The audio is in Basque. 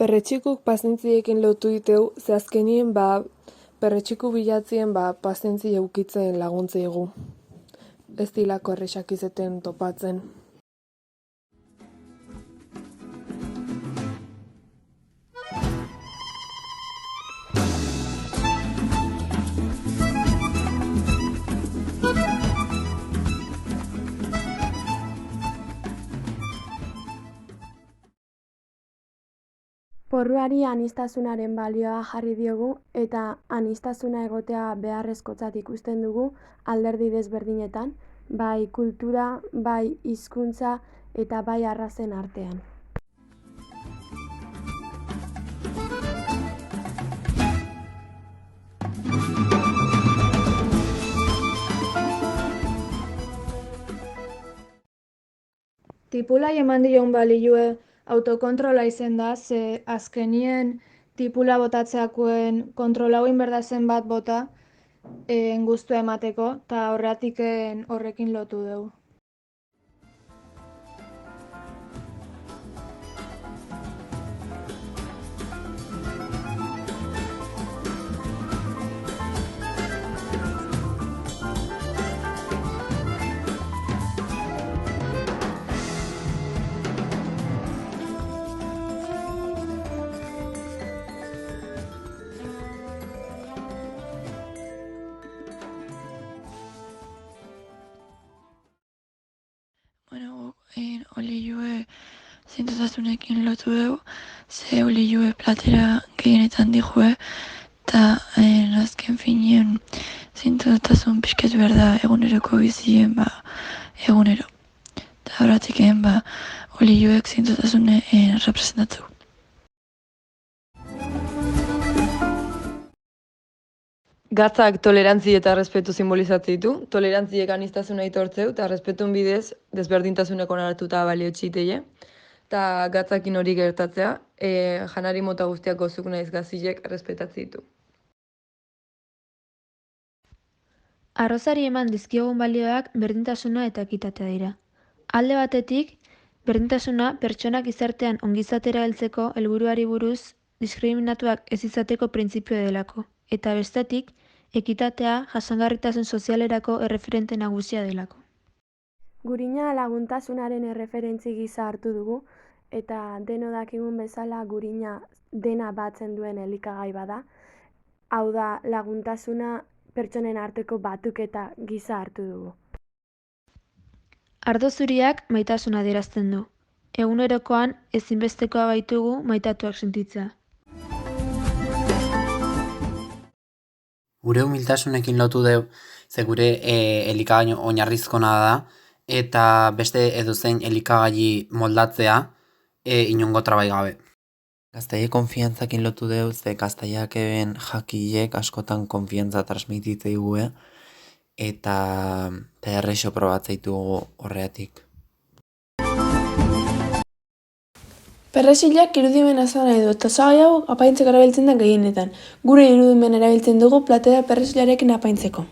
Perretxikuk pazientziekin lotu diteu, ze azkenien perretxiku bilatzien pazientzia eukitzen laguntzeigu. Ez dilako errexak izeten topatzen. Porruari aniztasunaren balioa jarri diogu eta aniztasuna egotea beharrezkotzat ikusten dugu alderdi desberdinetan, bai kultura, bai hizkuntza eta bai arrazen artean. Tipulai eman dion balioe autokontrola izen da, ze azkenien tipula botatzeakoen kontrolauin berdazen bat bota guztua emateko, eta horretik horrekin lotu dugu. Olioe zintuzasunekin lotu dugu, ze olioe platera gehienetan dijue, eta azken finien zintuztasun pixket behar da eguneroko bizien egunero. Eta horretik olioek zintuztasune representatu. Gatzak tolerantzi eta respetu simbolizatzen ditu. Tolerantziek aniztasuna aitortzeu eta respetun bidez desberdintasuneko onartuta balio txiteie. Eta gatzakin hori gertatzea, janari mota guztiak gozuk naiz gazilek respetatzen ditu. Arrozari eman dizkiogun balioak berdintasuna eta ekitatea dira. Alde batetik, berdintasuna pertsonak gizartean ongizatera heltzeko helburuari buruz diskriminatuak ez izateko printzipio delako, eta bestetik, ekitatea jasangarritasun sozialerako erreferente nagusia delako. Gurina laguntasunaren erreferentzi gisa hartu dugu, eta deno dakigun bezala gurina dena batzen duen elikagai bada, hau da laguntasuna pertsonen arteko batuketa gisa hartu dugu. Ardo zuriak maitasuna adierazten du. Egunerokoan ezinbestekoa baitugu maitatuak sentitzea. Gure humiltasunekin lotu deu, ze gure elikagai oinarrizkona da, eta beste edozein elikagai moldatzea inongo trabai gabe. Gaztaile konfiantzakin lotu deu, ze gaztaileak eben jakilek askotan konfiantza transmititzei gue, eta errexo probatzeitugu horreatik. Perrexilak irudimen azan nahi du, eta osagai hau apaintzeko erabiltzen da gehienetan. Gure irudimen erabiltzen dugu platera perrexilarekin apaintzeko.